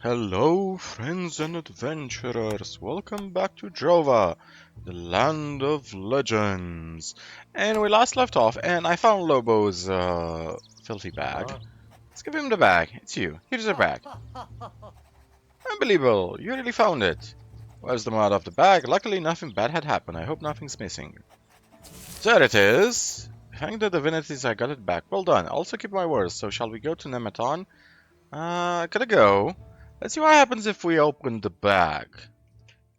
Hello, friends and adventurers. Welcome back to Drova, the land of legends. And we last left off, and I found Lobo's filthy bag. Let's give him the bag. It's you. Here's your bag. Unbelievable. You really found it. Where's the mud off the bag? Luckily, nothing bad had happened. I hope nothing's missing. There it is. Thank the divinities I got it back. Well done. Also keep my words. So shall we go to Nemeton? Gotta go. Let's see what happens if we open the bag.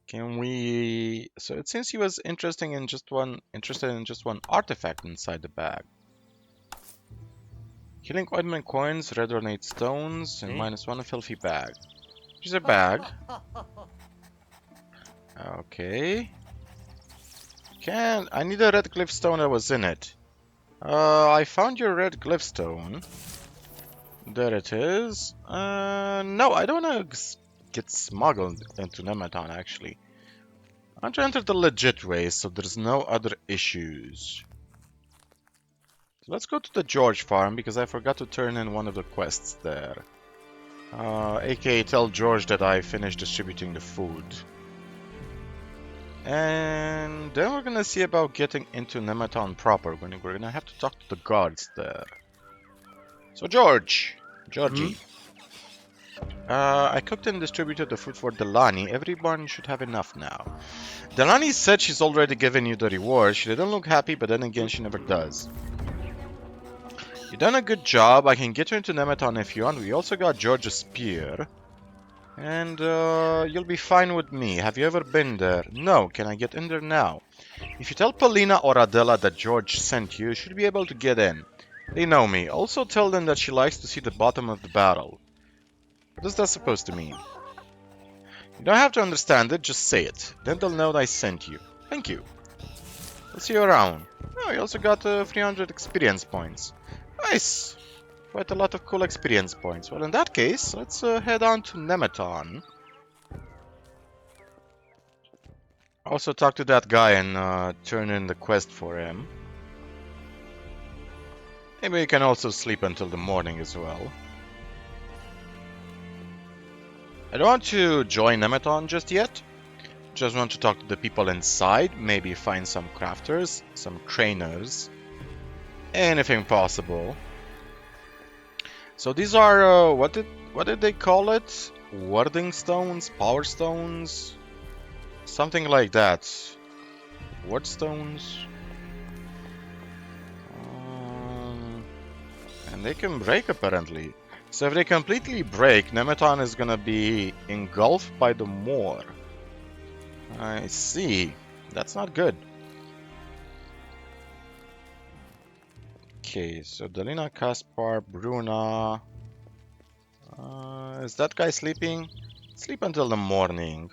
Can we... So it seems he was interested in just one artifact inside the bag. Healing ointment coins, red ornate stones, and -1 a filthy bag. Here's a bag. Okay. I need a red glyph stone that was in it. I found your red glyph stone. There it is. No, I don't want to get smuggled into Nemeton, actually. I want to enter the legit way, so there's no other issues. So let's go to the George farm, because I forgot to turn in one of the quests there. AKA tell George that I finished distributing the food. And then we're gonna see about getting into Nemeton proper. We're gonna have to talk to the guards there. So Georgie. I cooked and distributed the food for Delani. Everyone should have enough now. Delani said she's already given you the reward. She didn't look happy, but then again, she never does. You've done a good job. I can get you into Nemeton if you want. We also got George's spear. And you'll be fine with me. Have you ever been there? No. Can I get in there now? If you tell Paulina or Adela that George sent you, you should be able to get in. They know me. Also tell them that she likes to see the bottom of the barrel. What is that supposed to mean? You don't have to understand it, just say it. Then they'll know that I sent you. Thank you. I'll see you around. Oh, you also got 300 experience points. Nice! Quite a lot of cool experience points. Well, in that case, let's head on to Nemeton. Also talk to that guy and turn in the quest for him. Maybe you can also sleep until the morning as well. I don't want to join Nemeton just yet. Just want to talk to the people inside, maybe find some crafters, some trainers, anything possible. So these are, what did they call it? Warding stones? Power stones? Something like that. Ward stones? And they can break apparently. So if they completely break, Nemeton is gonna be engulfed by the moor. I see. That's not good. Okay, so Delina, Kaspar, Bruna. Is that guy sleeping? Sleep until the morning.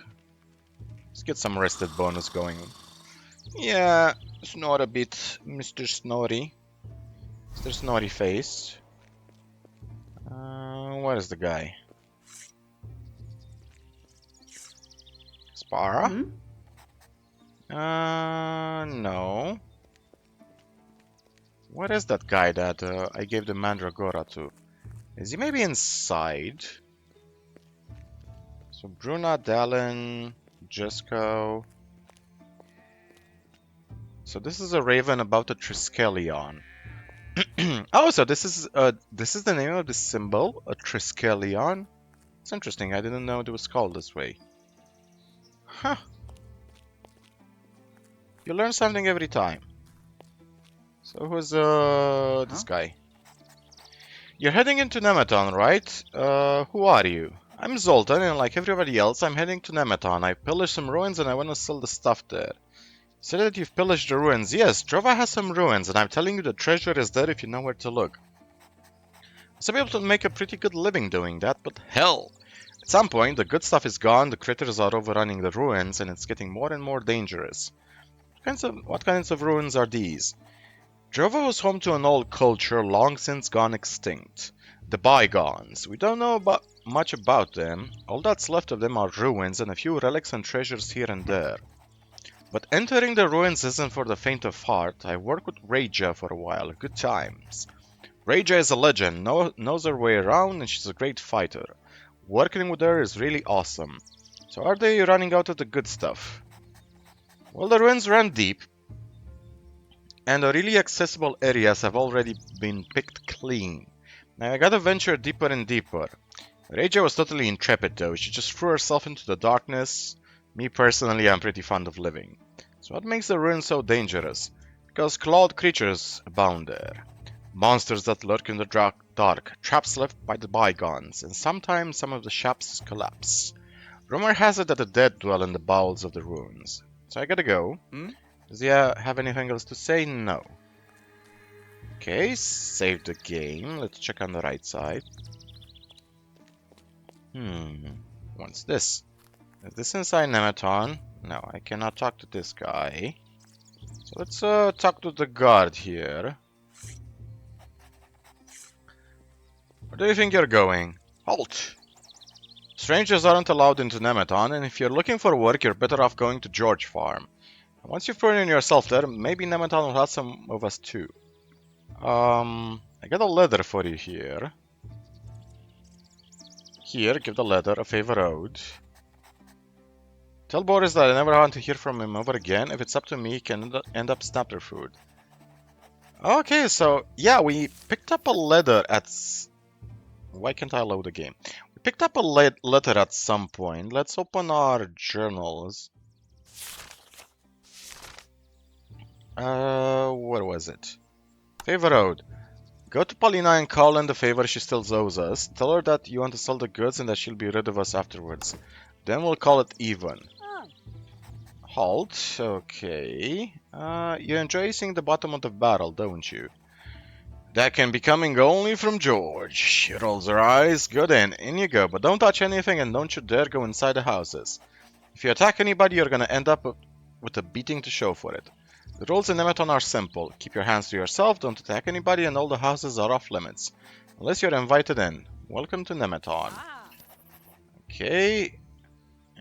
Let's get some rested bonus going. Yeah, snore a bit, Mr. Snorri. Mr. Snorri face. Where is the guy? Spara? No. What is that guy that I gave the Mandragora to? Is he maybe inside? So Bruna, Dallin, Jesco. So this is a raven about a Triskelion. Oh, so this is the name of the symbol, a Triskelion. It's interesting. I didn't know it was called this way. Huh. You learn something every time. So who's this guy? You're heading into Nemeton, right? Who are you? I'm Zoltan, and like everybody else, I'm heading to Nemeton. I pillaged some ruins and I want to sell the stuff there. You said that you've pillaged the ruins. Yes, Drova has some ruins, and I'm telling you the treasure is there if you know where to look. Some people to make a pretty good living doing that, but hell! At some point, the good stuff is gone, the critters are overrunning the ruins, and it's getting more and more dangerous. What kinds of ruins are these? Drova was home to an old culture long since gone extinct. The bygones. We don't know much about them. All that's left of them are ruins and a few relics and treasures here and there. But entering the ruins isn't for the faint of heart. I worked with Reija for a while. Good times. Reija is a legend, knows her way around, and she's a great fighter. working with her is really awesome. So are they running out of the good stuff? Well, the ruins run deep, and the really accessible areas have already been picked clean. Now I gotta venture deeper and deeper. Regia was totally intrepid though, she just threw herself into the darkness. Me personally, I'm pretty fond of living. So what makes the ruins so dangerous? Because clawed creatures abound there. Monsters that lurk in the dark, traps left by the bygones, and sometimes some of the shops collapse. Rumor has it that the dead dwell in the bowels of the ruins. So I gotta go. Does he have anything else to say? No. Okay, save the game. Let's check on the right side. What's this? Is this inside Nemeton? No, I cannot talk to this guy. So let's talk to the guard here. Where do you think you're going? Halt! Strangers aren't allowed into Nemeton, and if you're looking for work, you're better off going to George Farm. And once you've proven yourself there, maybe Nemeton will have some of us too. I got a letter for you here. Here, give the letter a favor owed. Tell Boris that I never want to hear from him ever again. If it's up to me, he can end up snapper food. Okay, so yeah, we picked up a letter at... Why can't I load the game? We picked up a letter at some point. Let's open our journals. Where was it? Favor owed. Go to Paulina and call in the favor she still owes us. Tell her that you want to sell the goods and that she'll be rid of us afterwards. Then we'll call it even. Halt. Okay. You enjoy seeing the bottom of the barrel, don't you? That can be coming only from George. She rolls her eyes. Good in you go. But don't touch anything and don't you dare go inside the houses. If you attack anybody, you're gonna end up with a beating to show for it. The rules in Nemeton are simple. Keep your hands to yourself, don't attack anybody, and all the houses are off limits. Unless you're invited in. Welcome to Nemeton. Okay.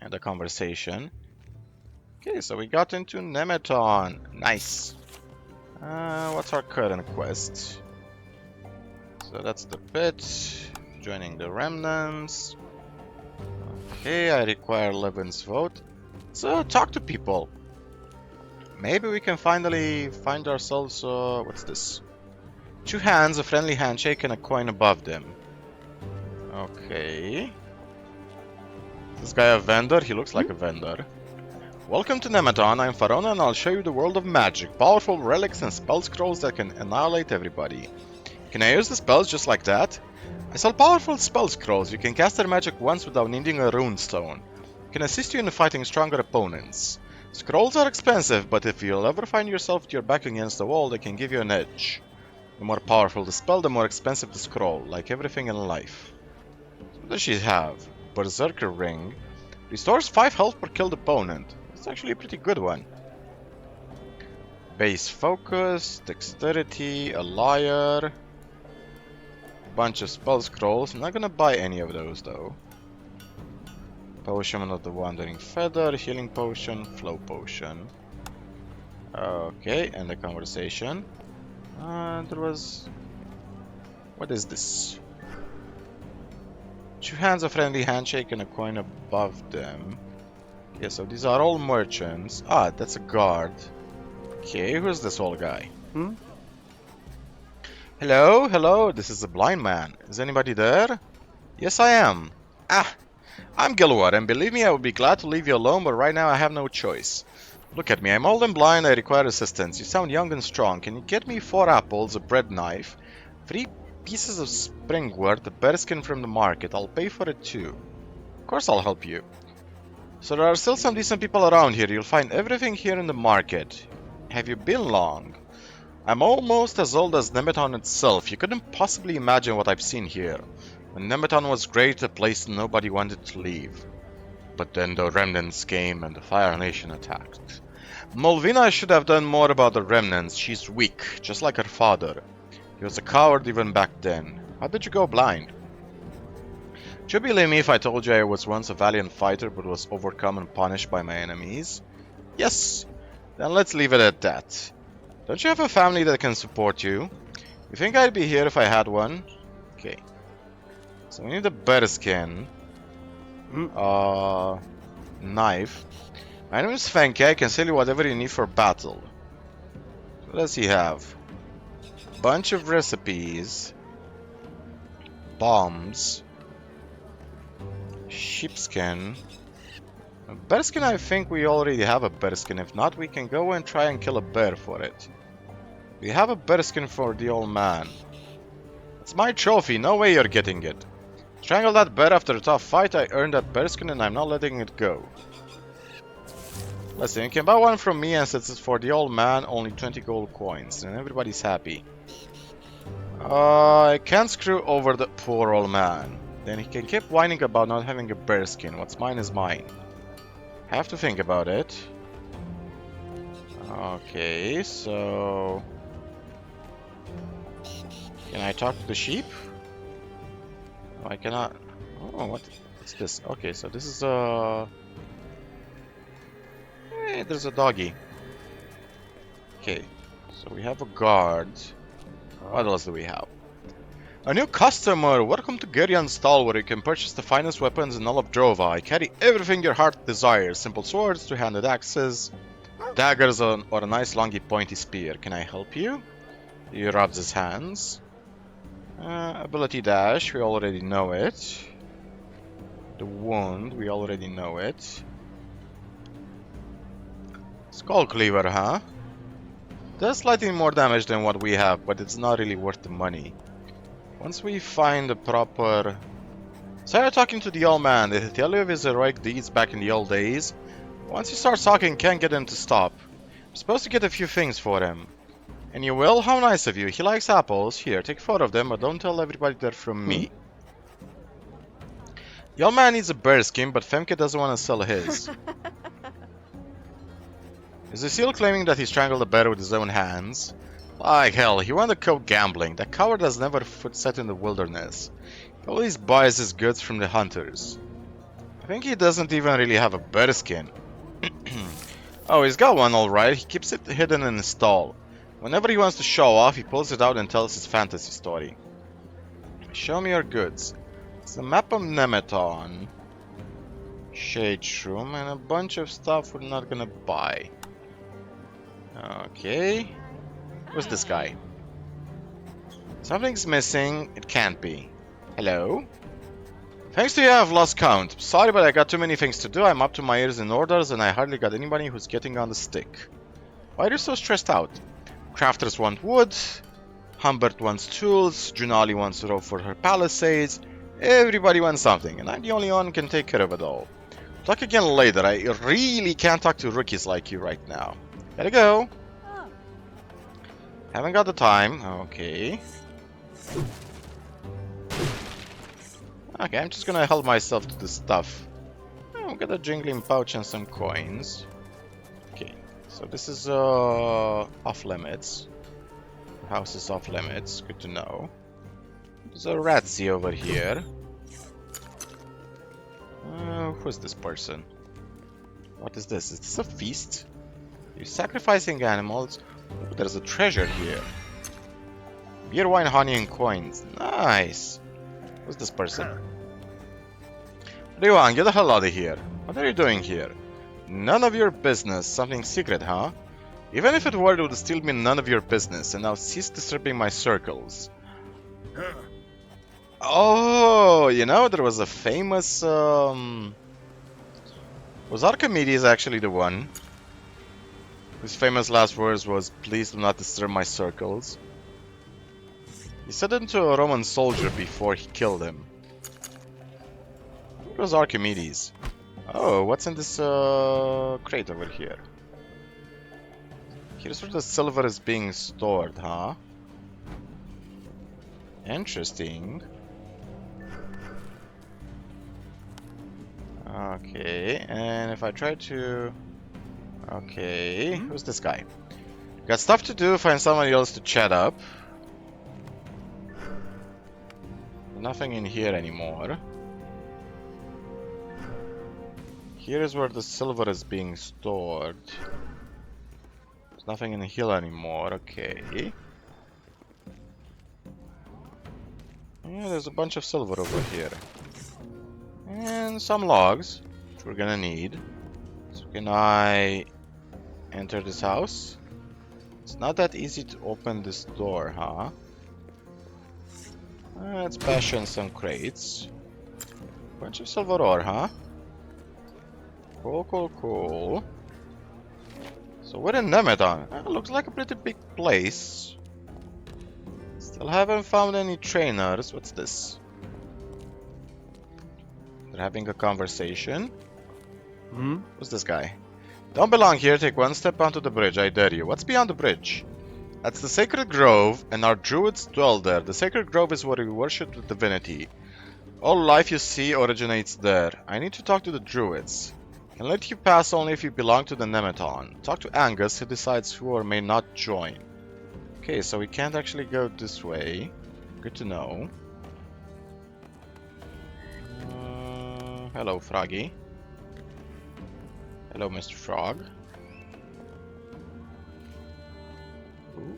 And a conversation. Okay, so we got into Nemeton. Nice. What's our current quest? So that's the pit. Joining the remnants. Okay, I require Levin's vote. So talk to people. Maybe we can finally find ourselves, what's this? 2 hands, a friendly handshake, and a coin above them. Okay. Is this guy a vendor? He looks like a vendor. Welcome to Nemeton, I'm Farona and I'll show you the world of magic. Powerful relics and spell scrolls that can annihilate everybody. Can I use the spells just like that? I sell powerful spell scrolls. You can cast their magic once without needing a rune stone. I can assist you in fighting stronger opponents. Scrolls are expensive, but if you'll ever find yourself with your back against the wall, they can give you an edge. The more powerful the spell, the more expensive the scroll, like everything in life. What does she have? Berserker Ring. Restores 5 health per killed opponent. It's actually a pretty good one. Base Focus, Dexterity, a Liar. A bunch of spell scrolls. I'm not gonna buy any of those though. Potion of the Wandering Feather, Healing Potion, Flow Potion. Okay, and the conversation. There was... What is this? 2 hands, a friendly handshake, and a coin above them. Okay, so these are all merchants. Ah, that's a guard. Okay, who's this old guy? Hello, hello, this is a blind man. Is anybody there? Yes, I am. I'm Gilward, and believe me, I would be glad to leave you alone, but right now I have no choice. Look at me, I'm old and blind, I require assistance. You sound young and strong. Can you get me 4 apples, a bread knife, 3 pieces of springwort, a bearskin from the market? I'll pay for it too. Of course I'll help you. So there are still some decent people around here. You'll find everything here in the market. Have you been long? I'm almost as old as Nemeton itself. You couldn't possibly imagine what I've seen here. When Nemeton was great, a place nobody wanted to leave. But then the remnants came and the Fire Nation attacked. Mulvina should have done more about the remnants. She's weak, just like her father. He was a coward even back then. How did you go blind? Would you believe me if I told you I was once a valiant fighter but was overcome and punished by my enemies? Yes. Then let's leave it at that. Don't you have a family that can support you? You think I'd be here if I had one? Okay. So we need a bearskin. knife. My name is Fenke. I can sell you whatever you need for battle. What does he have? Bunch of recipes. Bombs. Sheepskin. A bearskin, I think we already have a bearskin. If not, we can go and try and kill a bear for it. We have a bearskin for the old man. It's my trophy. No way you're getting it. Strangled that bear after a tough fight. I earned that bearskin and I'm not letting it go. Listen, you can buy one from me, and since it's for the old man, only 20 gold coins, and everybody's happy. I can't screw over the poor old man. Then he can keep whining about not having a bearskin. What's mine is mine. Have to think about it. Okay, so... Can I talk to the sheep? Oh, I cannot... Oh, what's this? Okay, so this is Hey, there's a doggy. Okay, so we have a guard. What else do we have? A new customer! Welcome to Geryan's stall, where you can purchase the finest weapons in all of Drova. I carry everything your heart desires. Simple swords, two-handed axes, daggers, or a nice longy pointy spear. Can I help you? He rubs his hands. Ability dash, we already know it. The wound, we already know it. Skull cleaver, huh? Does slightly more damage than what we have, but it's not really worth the money. Once we find the proper... So you're talking to the old man. Did he tell you of his heroic deeds back in the old days? Once you start talking, can't get him to stop. I'm supposed to get a few things for him. And you will? How nice of you. He likes apples. Here, take 4 of them, but don't tell everybody they're from me. The old man needs a bearskin, but Femke doesn't want to sell his. Is he still claiming that he strangled a bear with his own hands? Like hell, he wanted to go gambling. That coward has never foot set in the wilderness. He always buys his goods from the hunters. I think he doesn't even really have a bearskin. Oh, he's got one alright. He keeps it hidden in his stall. Whenever he wants to show off, he pulls it out and tells his fantasy story. Show me your goods. It's a map of Nemeton, Shade Shroom, and a bunch of stuff we're not gonna buy. Okay. Who's this guy? Something's missing. It can't be. Hello? Thanks to you, I've lost count. Sorry, but I got too many things to do. I'm up to my ears in orders, and I hardly got anybody who's getting on the stick. Why are you so stressed out? Crafters want wood. Humbert wants tools. Junali wants rope for her palisades. Everybody wants something, and I'm the only one who can take care of it all. Talk again later. I really can't talk to rookies like you right now. Gotta go. Haven't got the time. Okay. Okay, I'm just gonna help myself to this stuff. Oh, got a jingling pouch and some coins. Okay, so this is off limits. House is off limits. Good to know. There's a ratsy over here. Who's this person? What is this? Is this a feast? You're sacrificing animals. Ooh, there's a treasure here. Beer, wine, honey, and coins. Nice. Who's this person? What do you want? Get the hell out of here. What are you doing here? None of your business. Something secret, huh? Even if it were, it would still be none of your business. And now cease disturbing my circles. Oh, you know, there was a famous... Was Archimedes actually the one? His famous last words was, "Please do not disturb my circles." He said it to a Roman soldier before he killed him. It was Archimedes. Oh, what's in this crate over here? Here's where the silver is being stored, huh? Interesting. Okay, and if I try to... Okay, who's this guy? Got stuff to do, find somebody else to chat up. Nothing in here anymore. Here is where the silver is being stored. There's nothing in the hill anymore, okay. Yeah, there's a bunch of silver over here. And some logs, which we're gonna need. So can I enter this house? It's not that easy to open this door, huh? Let's bash in some crates. Bunch of silver ore, huh? Cool, cool, cool. So we're in Nemeton. Looks like a pretty big place. Still haven't found any trainers. What's this? They're having a conversation. Who's this guy? Don't belong here. Take one step onto the bridge. I dare you. What's beyond the bridge? That's the sacred grove, and our druids dwell there. The sacred grove is where we worship the divinity. All life you see originates there. I need to talk to the druids. Can let you pass only if you belong to the Nemeton. Talk to Angus, who decides who or may not join. Okay, so we can't actually go this way. Good to know. Hello, Froggy. Hello, Mr. Frog.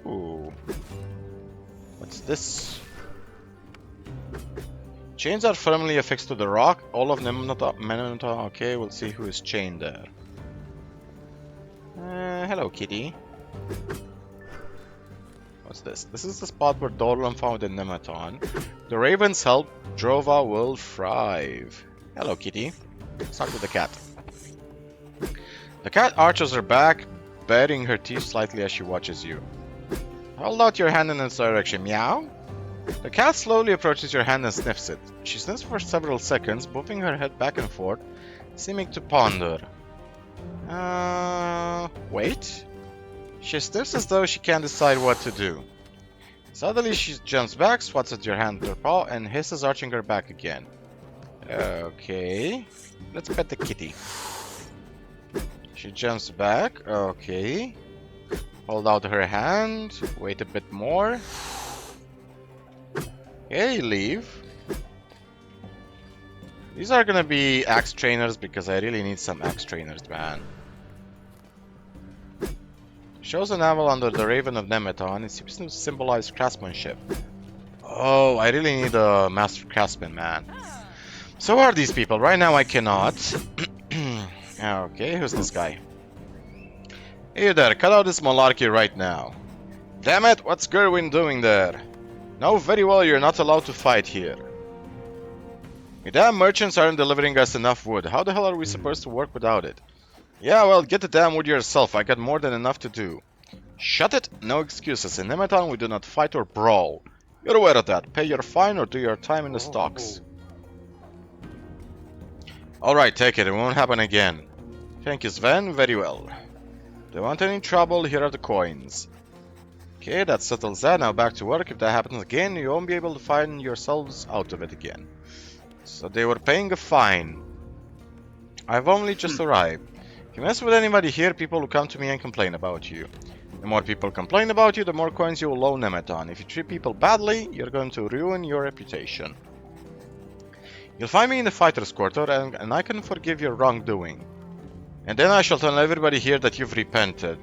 Ooh. What's this? Chains are firmly affixed to the rock. All of Nemeton. Okay, we'll see who is chained there. Hello, kitty. What's this? This is the spot where Dorlan found in Nemeton. The ravens help Drova will thrive. Hello, kitty. Let's talk to the cat. The cat arches her back, baring her teeth slightly as she watches you. Hold out your hand in its direction. Meow? The cat slowly approaches your hand and sniffs it. She sniffs for several seconds, moving her head back and forth, seeming to ponder. Wait? She sniffs as though she can't decide what to do. Suddenly she jumps back, swats at your hand with her paw, and hisses, arching her back again. Okay. Let's pet the kitty. She jumps back. Okay. Hold out her hand. Wait a bit more. Okay, leave. These are gonna be axe trainers because I really need some axe trainers, man. Shows an anvil under the Raven of Nemeton. It seems to symbolize craftsmanship. Oh, I really need a master craftsman, man. So who are these people? Right now I cannot. Okay, who's this guy? Hey there, cut out this malarkey right now. Damn it, what's Gerwin doing there? Know very well you're not allowed to fight here. Your damn merchants aren't delivering us enough wood. How the hell are we supposed to work without it? Yeah, well, get the damn wood yourself. I got more than enough to do. Shut it! No excuses. In Nemeton, we do not fight or brawl. You're aware of that. Pay your fine or do your time in the stocks. Alright, take it. It won't happen again. Thank you, Sven. Very well. Don't want any trouble. Here are the coins. Okay, that settles that. Now back to work. If that happens again, you won't be able to find yourselves out of it again. So they were paying a fine. I've only just arrived. If you mess with anybody here, people will come to me and complain about you. The more people complain about you, the more coins you will owe Nemeton. If you treat people badly, you're going to ruin your reputation. You'll find me in the fighter's quarter, and I can forgive your wrongdoing. And then I shall tell everybody here that you've repented.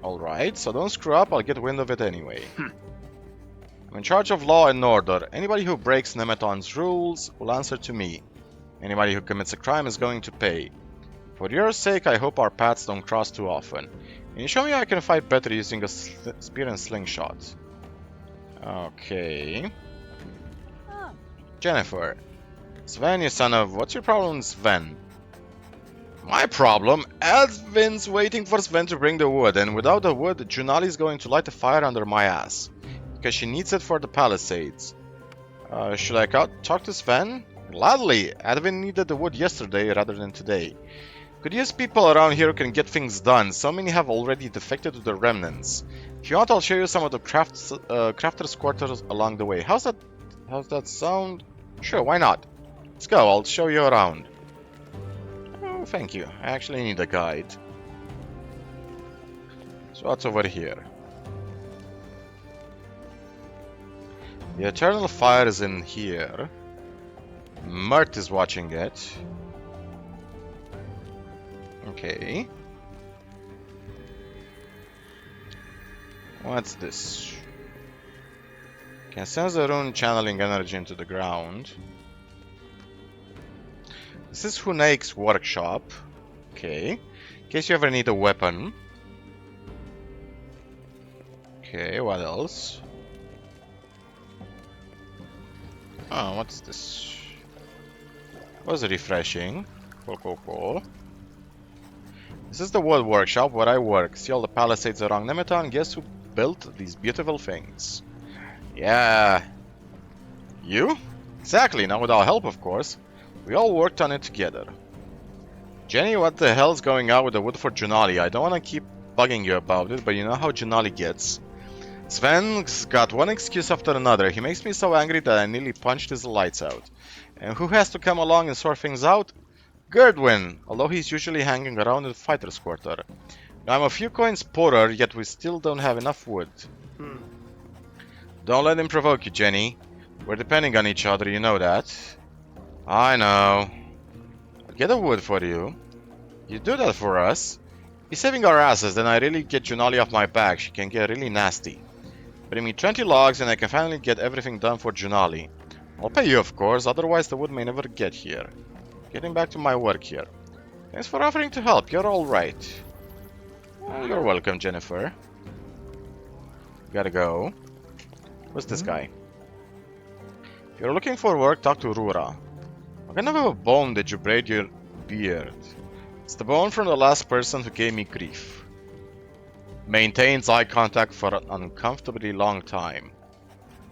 Alright, so don't screw up, I'll get wind of it anyway. I'm in charge of law and order. Anybody who breaks Nemeton's rules will answer to me. Anybody who commits a crime is going to pay. For your sake, I hope our paths don't cross too often. Can you show me how I can fight better using a spear and slingshot? Okay. Jennifer. Sven, you son of... What's your problem, Sven? My problem? Edvin's waiting for Sven to bring the wood, and without the wood, Junali's going to light a fire under my ass. Because she needs it for the Palisades. Should I talk to Sven? Gladly. Edwin needed the wood yesterday rather than today. Could use people around here who can get things done. So many have already defected to the remnants. If you want, I'll show you some of the crafters' quarters along the way. How's that sound? Sure, why not? Let's go, I'll show you around. Oh, thank you. I actually need a guide. So what's over here? The Eternal Fire is in here. Mert is watching it. Okay. What's this? Can sense the rune channeling energy into the ground. This is Hunake's workshop. Okay. In case you ever need a weapon. Okay, what else? Oh, what's this? Was refreshing. Cool, cool, cool. This is the wood workshop where I work. See all the palisades around Nemeton? Guess who built these beautiful things? Yeah. You? Exactly, now with our help, of course. We all worked on it together. Jenny, what the hell's going on with the wood for Junali? I don't want to keep bugging you about it, but you know how Junali gets. Sven's got one excuse after another. He makes me so angry that I nearly punched his lights out. And who has to come along and sort things out? Gerdwin, although he's usually hanging around in the fighter's quarter. Now I'm a few coins poorer, yet we still don't have enough wood. Don't let him provoke you, Jenny. We're depending on each other, you know that. I know. I'll get the wood for you. You do that for us. He's saving our asses, then I really get Junali off my back. She can get really nasty. Bring me 20 logs and I can finally get everything done for Junali. I'll pay you, of course, otherwise the wood may never get here. Getting back to my work here. Thanks for offering to help, you're alright. Well, you're welcome, Jennifer. Gotta go. Who's this guy? If you're looking for work, talk to Rura. What kind of a bone did you braid your beard? It's the bone from the last person who gave me grief. Maintains eye contact for an uncomfortably long time.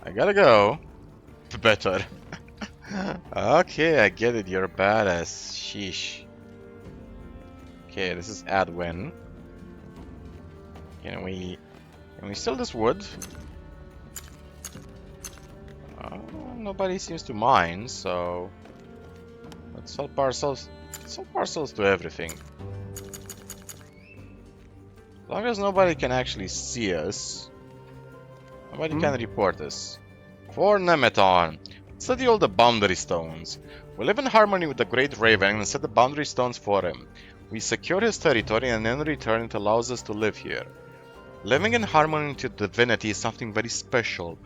I gotta go. Better. Okay, I get it, you're a badass. Sheesh. Okay, this is Adwin. Can we sell this wood? Nobody seems to mind, so let's sell parcels. Sell parcels to everything. As long as nobody can actually see us, nobody can report us. For Nemeton, study all the boundary stones. We live in harmony with the Great Raven and set the boundary stones for him. We secure his territory and in return it allows us to live here. Living in harmony with your divinity is something very special.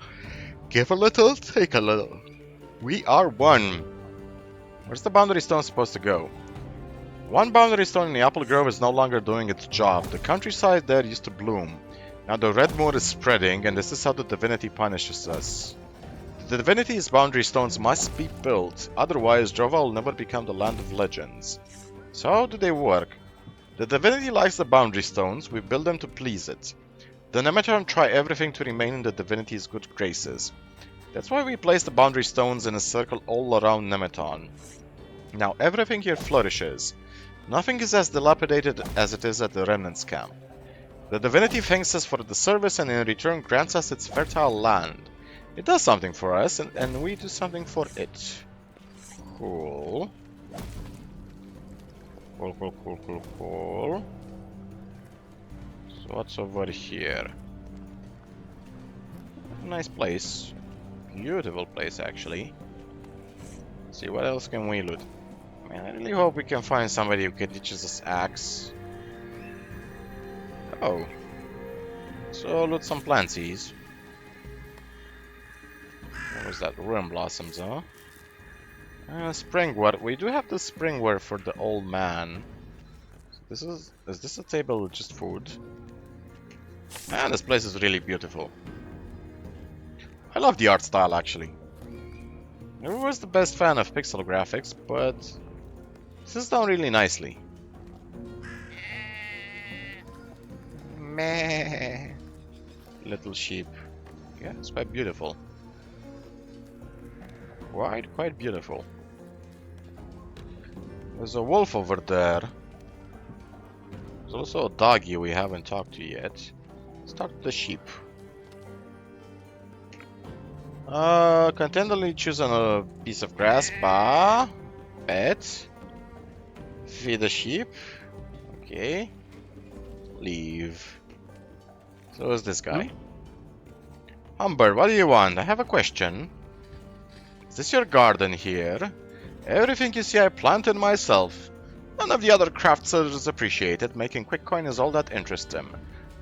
Give a little, take a little. We are one. Where's the boundary stone supposed to go? One boundary stone in the apple grove is no longer doing its job. The countryside there used to bloom. Now the red mood is spreading, and this is how the divinity punishes us. The divinity's boundary stones must be built, otherwise Drova will never become the land of legends. So how do they work? The divinity likes the boundary stones, we build them to please it. The Nemeton try everything to remain in the divinity's good graces. That's why we place the boundary stones in a circle all around Nemeton. Now everything here flourishes. Nothing is as dilapidated as it is at the Remnants camp. The divinity thanks us for the service and in return grants us its fertile land. It does something for us and we do something for it. Cool. Cool. So what's over here? Nice place. Beautiful place, actually. Let's see, what else can we loot? Man, I really hope we can find somebody who can teach us this axe. Oh. So loot some plantsies. What was that? Ruin blossoms, huh? Springware. We do have the springware for the old man. Is this a table with just food? Man, this place is really beautiful. I love the art style, actually. Never was the best fan of pixel graphics, but this is done really nicely. Meh. Little sheep. Yeah, it's quite beautiful. Quite beautiful. There's a wolf over there. There's also a doggy we haven't talked to yet. Let's talk to the sheep. Contentedly choose a piece of grass. Pet. Feed the sheep. Okay. Leave. So is this guy. Humber, what do you want? I have a question. Is this your garden here? Everything you see I planted myself. None of the other craft sellers appreciate it. Making quick coin is all that interests them.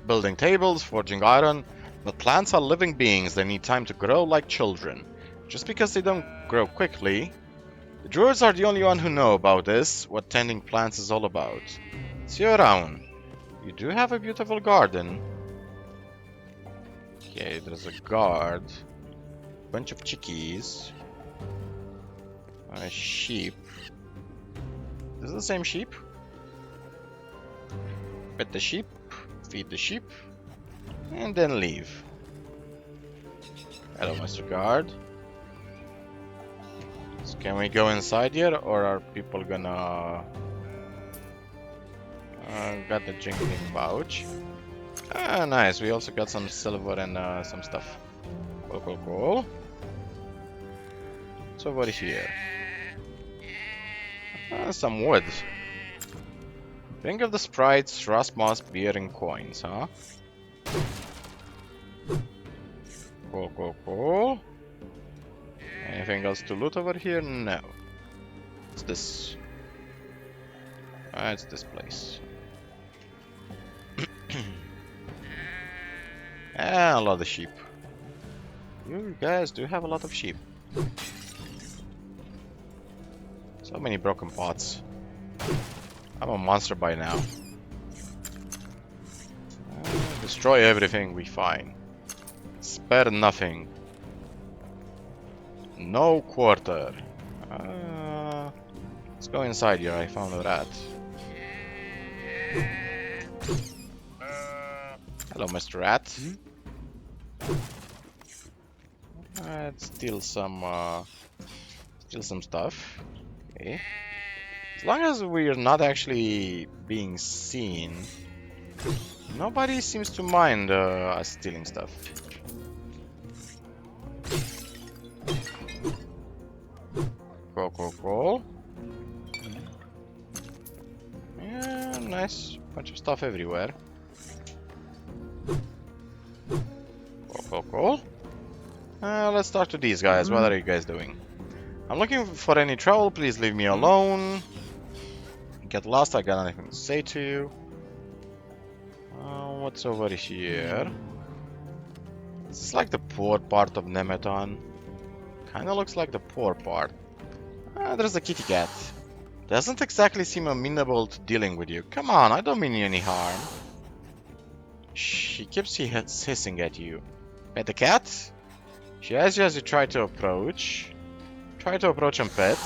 Building tables, forging iron. But plants are living beings. They need time to grow like children. Just because they don't grow quickly The druids are the only one who know about this, what tending plants is all about. See you around. You do have a beautiful garden. Okay, there's a guard. Bunch of chickies. A sheep. Is this the same sheep? Pet the sheep, feed the sheep, and then leave. Hello, Mr. Guard. So can we go inside here, or are people gonna... got the jingling pouch. Ah, nice. We also got some silver and some stuff. Cool, cool, cool. What's over here? Some wood. Ring of the Sprites, rust moss, beer, and coins, huh? Cool, cool, cool. Anything else to loot over here? No. What's this? It's this place. A lot of sheep. You guys do have a lot of sheep. So many broken pots. I'm a monster by now. Destroy everything we find. Spare nothing. No quarter. Let's go inside here. I found a rat. Hello, Mr. Rat. Let's steal some stuff. Okay. As long as we're not actually being seen, nobody seems to mind us stealing stuff. Cool, cool, cool. Yeah, nice. Bunch of stuff everywhere. Cool, cool, cool. Let's talk to these guys. What are you guys doing? I'm looking for any trouble. Please leave me alone. Get lost. I got nothing to say to you. What's over here? This is like the poor part of Nemeton. Kinda looks like the poor part. There's a kitty cat. Doesn't exactly seem amenable to dealing with you. Come on, I don't mean you any harm. She keeps hissing at you. Pet the cat? She has you as you try to approach. Try to approach and pet.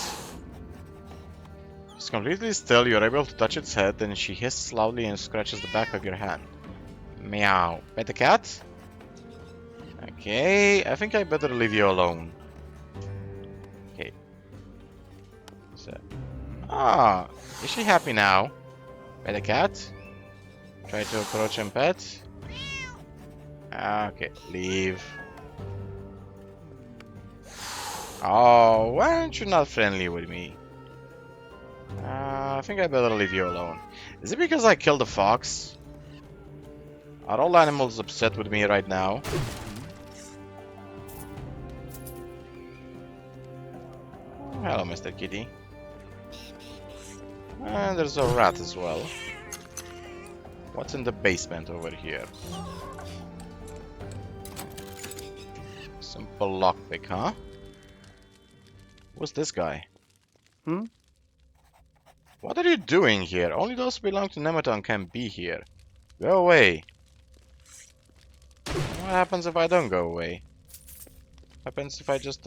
It's completely still, you're able to touch its head, and she hisses loudly and scratches the back of your hand. Meow. Pet the cat? Okay, I think I better leave you alone. Okay. So, is she happy now? Pet the cat? Try to approach and pet? Okay, leave. Oh, why aren't you not friendly with me? I think I better leave you alone. Is it because I killed a fox? Are all animals upset with me right now? Hello, Mr. Kitty. And there's a rat as well. What's in the basement over here? Simple lockpick, huh? Who's this guy? What are you doing here? Only those who belong to Nemeton can be here. Go away. What happens if I don't go away? What happens if I just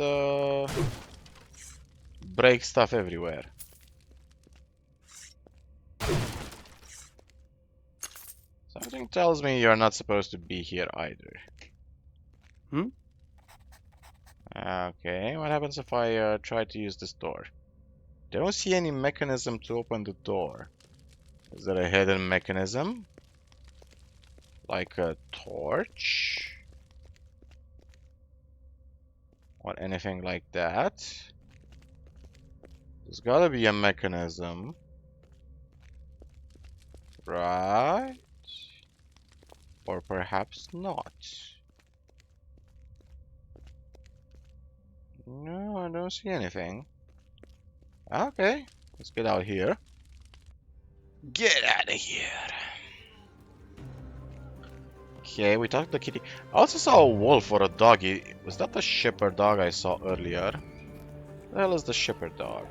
break stuff everywhere? Something tells me you're not supposed to be here either. Okay, what happens if I try to use this door? Don't see any mechanism to open the door. Is there a hidden mechanism? Like a torch? Or anything like that? There's gotta be a mechanism. Right? Or perhaps not. No, I don't see anything. Okay, let's get out here. Get out of here. Okay, we talked to the kitty. I also saw a wolf or a doggy. Was that the shepherd dog I saw earlier? What the hell is the shepherd dog?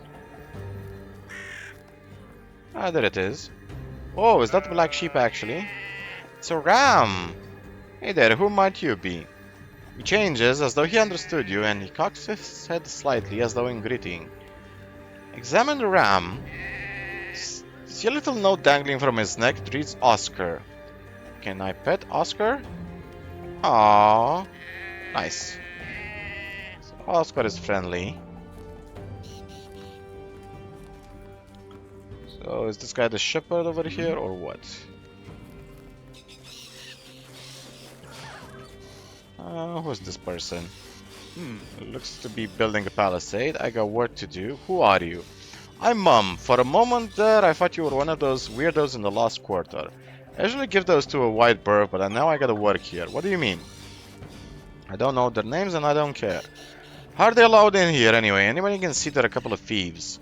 Ah, there it is. Oh, is that the black sheep actually? It's a ram! Hey there, who might you be? He changes as though he understood you, and he cocks his head slightly as though in greeting. Examine the ram. See a little note dangling from his neck. It reads Oscar. Can I pet Oscar? Aww. Nice. So Oscar is friendly. So is this guy the shepherd over here or what? Who's this person? Looks to be building a palisade. I got work to do. Who are you? I'm Mum. For a moment there, I thought you were one of those weirdos in the lost quarter. I usually give those to a white bird, but now I gotta work here. What do you mean? I don't know their names and I don't care. How are they allowed in here anyway? Anybody can see they're a couple of thieves.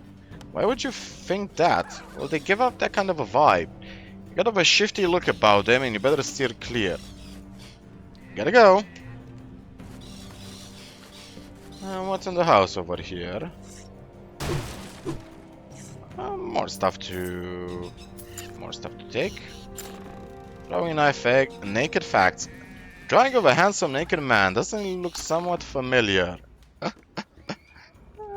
Why would you think that? Well, they give up that kind of a vibe. You got a shifty look about them and you better steer clear. Gotta go. What's in the house over here? More stuff to take. Throwing knife egg. Naked facts. Drawing of a handsome naked man. Doesn't he look somewhat familiar?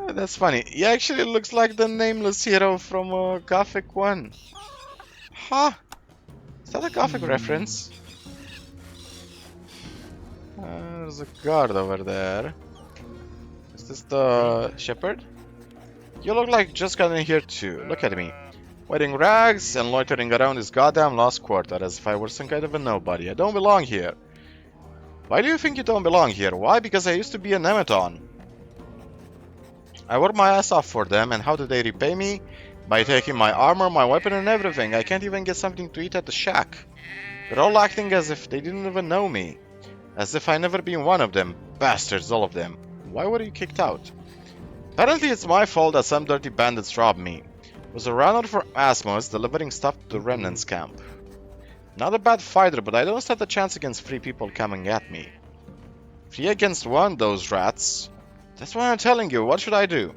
That's funny. He actually looks like the nameless hero from Gothic 1. Huh? Is that a Gothic reference? There's a guard over there. Is this the shepherd? You look like just got in here too. Look at me. Wearing rags and loitering around this goddamn lost quarter as if I were some kind of a nobody. I don't belong here. Why do you think you don't belong here? Why? Because I used to be a Nemeton. I worked my ass off for them, and how did they repay me? By taking my armor, my weapon, and everything. I can't even get something to eat at the shack. They're all acting as if they didn't even know me. As if I never been one of them. Bastards, all of them. Why were you kicked out? Apparently it's my fault that some dirty bandits robbed me. I was a runner for Asmus, delivering stuff to the remnants camp. Not a bad fighter, but I don't stand a chance against 3 people coming at me. 3 against 1, those rats. That's why I'm telling you, what should I do?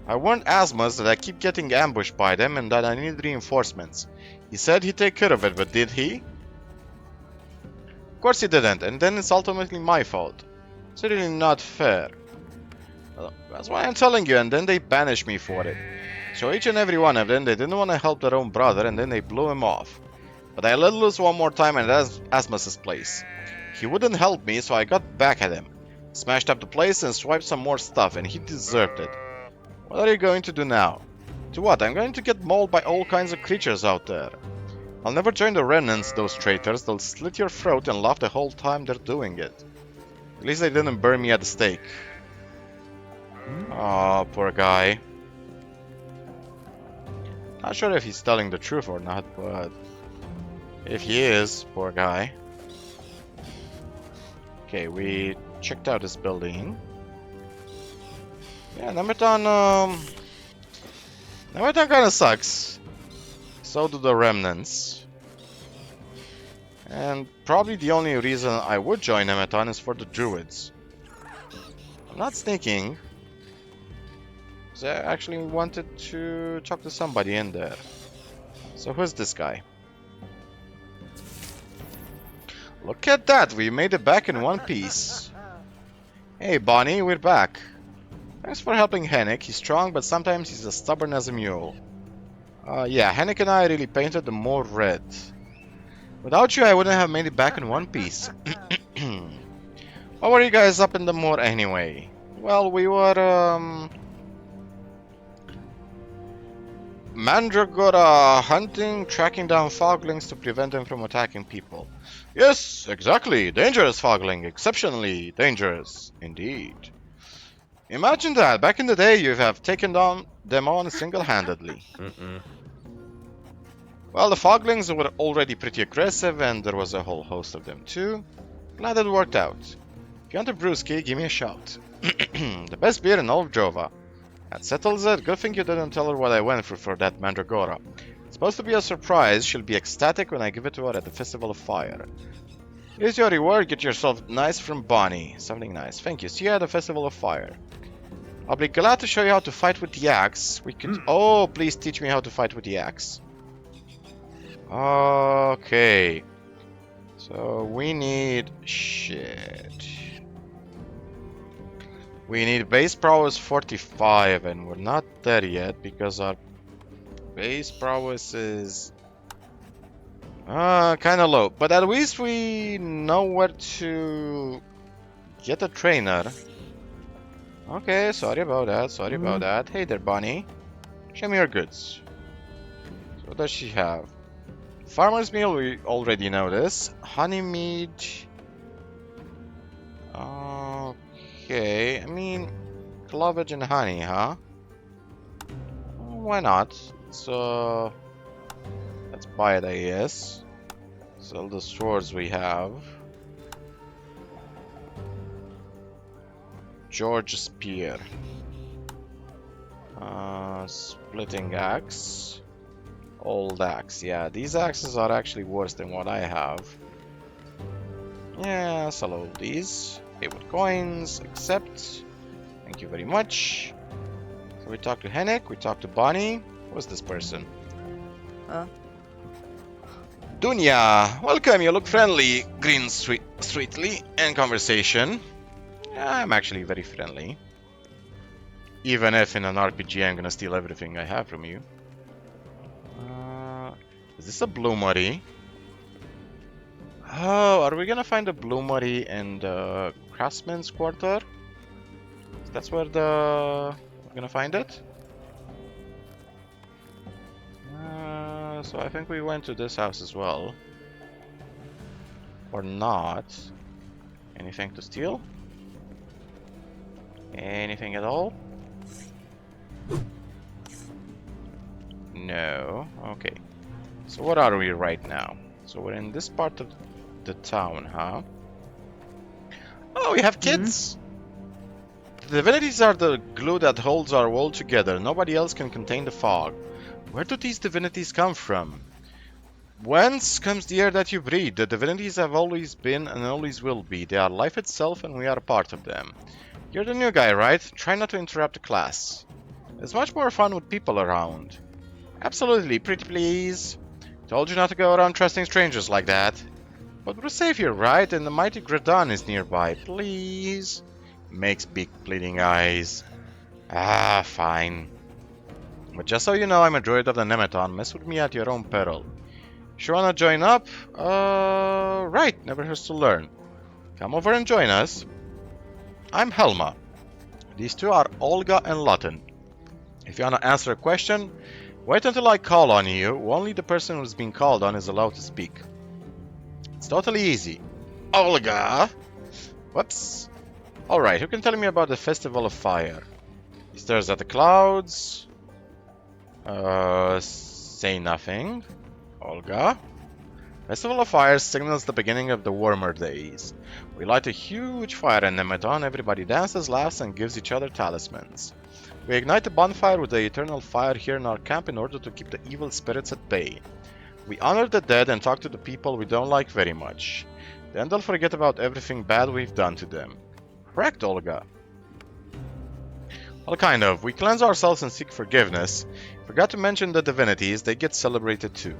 I warned Asmus that I keep getting ambushed by them and that I need reinforcements. He said he'd take care of it, but did he? Of course he didn't, and then it's ultimately my fault. It's really not fair. Well, that's why I'm telling you, and then they banished me for it. So each and every one of them, they didn't want to help their own brother, and then they blew him off. But I let loose one more time at Asmus's place. He wouldn't help me, so I got back at him. Smashed up the place and swiped some more stuff, and he deserved it. What are you going to do now? To what? I'm going to get mauled by all kinds of creatures out there. I'll never join the remnants, those traitors. They'll slit your throat and laugh the whole time they're doing it. At least they didn't burn me at the stake. Oh, poor guy. Not sure if he's telling the truth or not, but if he is, poor guy. Okay, we checked out this building. Yeah, Nemeton kinda sucks. So do the remnants. And probably the only reason I would join Nemeton is for the druids. I'm not sneaking. I actually wanted to talk to somebody in there. So who's this guy? Look at that, we made it back in one piece. Hey Bonnie, we're back. Thanks for helping Henrik. He's strong, but sometimes he's as stubborn as a mule. Yeah, Henrik and I really painted the moor red. Without you, I wouldn't have made it back in one piece. What were you guys up in the moor anyway? Well, we were, Mandragora hunting, tracking down foglings to prevent them from attacking people. Yes, exactly. Dangerous fogling. Exceptionally dangerous. Indeed. Imagine that. Back in the day, you have taken down them on single-handedly. Well, the foglings were already pretty aggressive, and there was a whole host of them too. Glad it worked out. If you want a brewski, give me a shout. The best beer in all of Drova. That settles it. Good thing you didn't tell her what I went through for that Mandragora. It's supposed to be a surprise. She'll be ecstatic when I give it to her at the Festival of Fire. Here's your reward. Get yourself nice from Bonnie. Something nice. Thank you. See you at the Festival of Fire. I'll be glad to show you how to fight with the axe. We could... Oh, please teach me how to fight with the axe. Okay. So we need shit. We need base prowess 45, and we're not there yet because our base prowess is kind of low. But at least we know where to get a trainer. Okay, sorry about that. Sorry about that. Hey there, Bunny. Show me your goods. So what does she have? Farmer's meal, we already know this. Honey mead. Okay, I mean, clovage and honey, huh? Why not? So let's buy it, I guess. Sell the swords we have. George Spear. Splitting axe. Old axe. Yeah, these axes are actually worse than what I have. Yeah, sell all these. Pay with coins. Accept. Thank you very much. So we talk to Henrik, we talk to Bonnie. Who's this person? Dunya! Welcome, you look friendly. Green sweetly in conversation. I'm actually very friendly. Even if in an RPG I'm gonna steal everything I have from you. Is this a bloomery? Oh, are we gonna find a bloomery in the craftsman's quarter? That's where we're gonna find it? So I think we went to this house as well. Or not. Anything to steal? Anything at all? No. Okay. So what are we right now? So we're in this part of the town, huh? Oh, we have kids! The divinities are the glue that holds our world together. Nobody else can contain the fog. Where do these divinities come from? Whence comes the air that you breathe? The divinities have always been and always will be. They are life itself and we are a part of them. You're the new guy, right? Try not to interrupt the class. It's much more fun with people around. Absolutely, pretty please. Told you not to go around trusting strangers like that. But we're safe here, right? And the mighty Gradan is nearby. Please. Makes big pleading eyes. Ah, fine. But just so you know, I'm a druid of the Nemeton. Mess with me at your own peril. If you wanna join up? Right. Never hurts to learn. Come over and join us. I'm Helma. These two are Olga and Lawton. If you wanna answer a question, wait until I call on you. Only the person who's being called on is allowed to speak. It's totally easy. Olga! Whoops. Alright, who can tell me about the Festival of Fire? He stares at the clouds. Say nothing. Olga. Festival of Fire signals the beginning of the warmer days. We light a huge fire in Nemeton. Everybody dances, laughs, and gives each other talismans. We ignite the bonfire with the eternal fire here in our camp in order to keep the evil spirits at bay. We honor the dead and talk to the people we don't like very much. Then they'll forget about everything bad we've done to them. Correct, Olga? Well, kind of. We cleanse ourselves and seek forgiveness. Forgot to mention the divinities, they get celebrated too.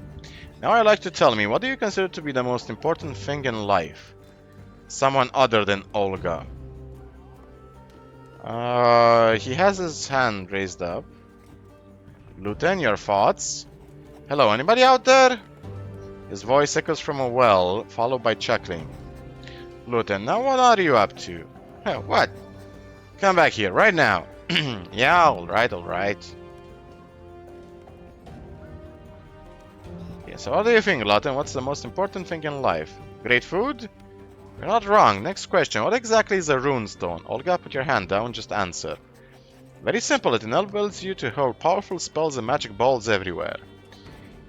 Now I'd like to tell me, what do you consider to be the most important thing in life? Someone other than Olga. He has his hand raised up. Luten, your thoughts? Hello, anybody out there? His voice echoes from a well, followed by chuckling. Luten, now what are you up to? What? Come back here, right now. Yeah, alright. Yeah, so what do you think, Lawton? What's the most important thing in life? Great food? You're not wrong. Next question. What exactly is a runestone? Olga, put your hand down, just answer. Very simple. It enables you to hold powerful spells and magic balls everywhere.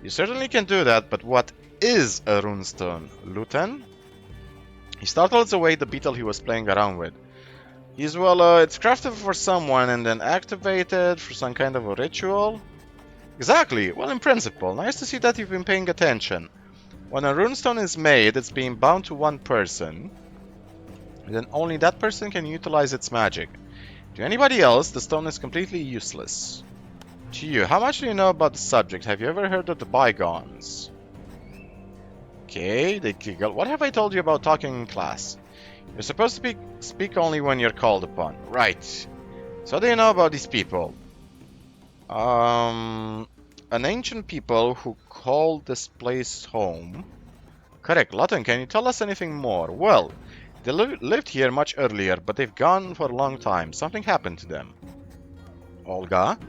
You certainly can do that, but what is a runestone, Luten? He startles away the beetle he was playing around with. It's crafted for someone and then activated for some kind of a ritual. Exactly. Well, in principle. Nice to see that you've been paying attention. When a runestone is made, it's being bound to one person. And then only that person can utilize its magic. To anybody else, the stone is completely useless. To you, how much do you know about the subject? Have you ever heard of the bygones? Okay, they giggle. What have I told you about talking in class? You're supposed to speak only when you're called upon. Right. So what do you know about these people? An ancient people who called this place home. Correct. Lawton, can you tell us anything more? Well, they lived here much earlier, but they've gone for a long time. Something happened to them. Olga?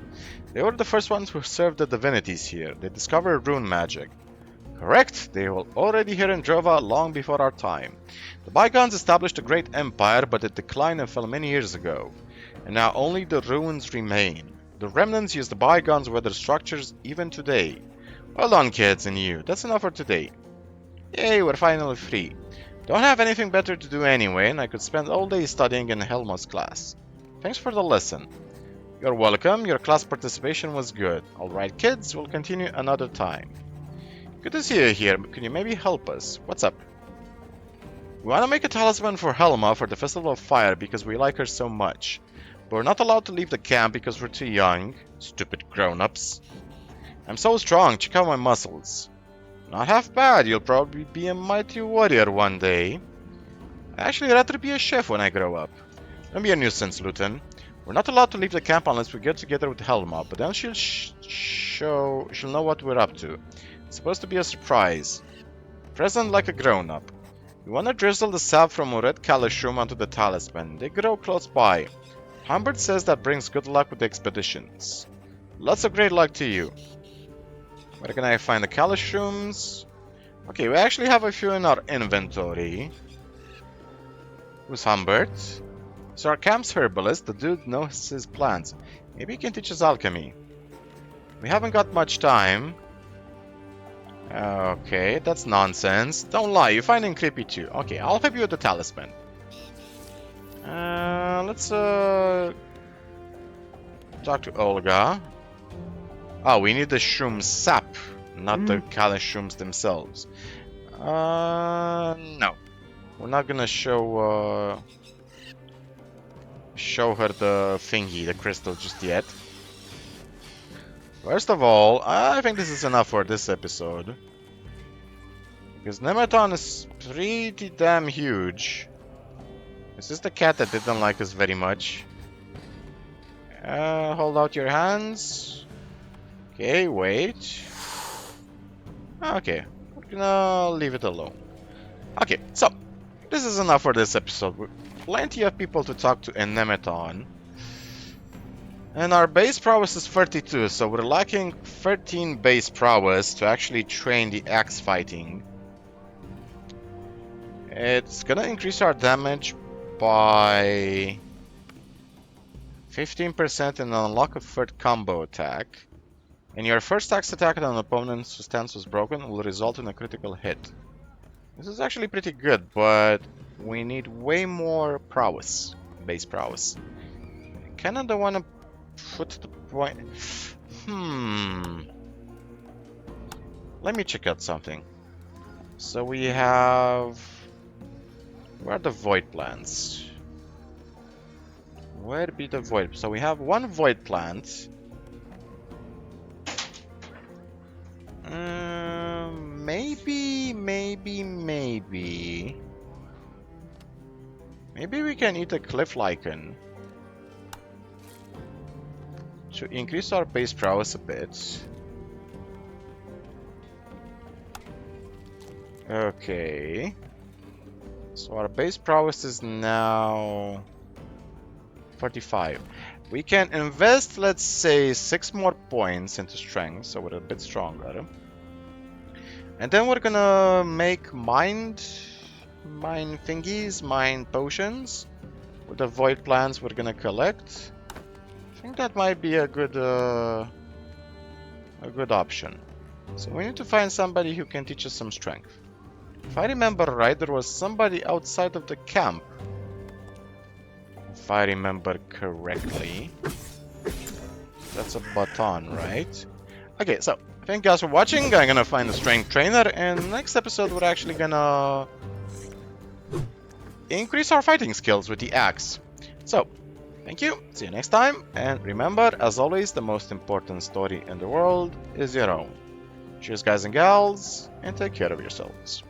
They were the first ones who served the divinities here. They discovered rune magic. Correct. They were already here in Drova long before our time. The bygones established a great empire, but it declined and fell many years ago. And now only the ruins remain. The remnants use the bygones' weather structures even today. Well done, kids, and you. That's enough for today. Yay, we're finally free. Don't have anything better to do anyway, and I could spend all day studying in Helma's class. Thanks for the lesson. You're welcome. Your class participation was good. Alright, kids, we'll continue another time. Good to see you here. Can you maybe help us? What's up? We want to make a talisman for Helma for the Festival of Fire because we like her so much. But we're not allowed to leave the camp because we're too young. Stupid grown-ups. I'm so strong, check out my muscles. Not half bad, you'll probably be a mighty warrior one day. I'd actually rather be a chef when I grow up. Don't be a nuisance, Luton. We're not allowed to leave the camp unless we get together with Helma, but then she'll know what we're up to. It's supposed to be a surprise. Present like a grown-up. We want to drizzle the sap from a red calish onto the talisman. They grow close by. Humbert says that brings good luck with the expeditions. Lots of great luck to you. Where can I find the calish? Okay, we actually have a few in our inventory. Who's Humbert? So our camp's herbalist, the dude knows his plants. Maybe he can teach us alchemy. We haven't got much time. Okay, that's nonsense. Don't lie, you find him creepy too. Okay, I'll help you with the talisman. Let's talk to Olga. Oh, we need the shroom sap, not the calish shrooms themselves. No. We're not gonna show her the thingy, the crystal, just yet. First of all, I think this is enough for this episode. Because Nemeton is pretty damn huge. Is this the cat that didn't like us very much? Hold out your hands. Okay, wait. Okay, we're gonna leave it alone. Okay, so, this is enough for this episode. We're plenty of people to talk to in Nemeton. And our base prowess is 32, so we're lacking 13 base prowess to actually train the axe fighting. It's gonna increase our damage by 15% and unlock a third combo attack. And your first axe attack on an opponent whose stance was broken will result in a critical hit. This is actually pretty good, but we need way more prowess, base prowess. I kinda don't wanna put the point. Let me check out something. So we have. Where are the void plants? Where be the void? So we have one void plant. Maybe we can eat a cliff lichen to increase our base prowess a bit. Okay. So our base prowess is now 45. We can invest, let's say, 6 more points into strength, so we're a bit stronger. And then we're gonna make mind thingies, mind potions. With the void plants we're gonna collect. I think that might be a good option. So we need to find somebody who can teach us some strength. If I remember right, there was somebody outside of the camp. If I remember correctly. That's a baton, right? Okay, so thank you guys for watching. I'm gonna find a strength trainer, and next episode we're actually gonna increase our fighting skills with the axe. So, thank you, see you next time, and remember, as always, the most important story in the world is your own. Cheers, guys and gals, and take care of yourselves.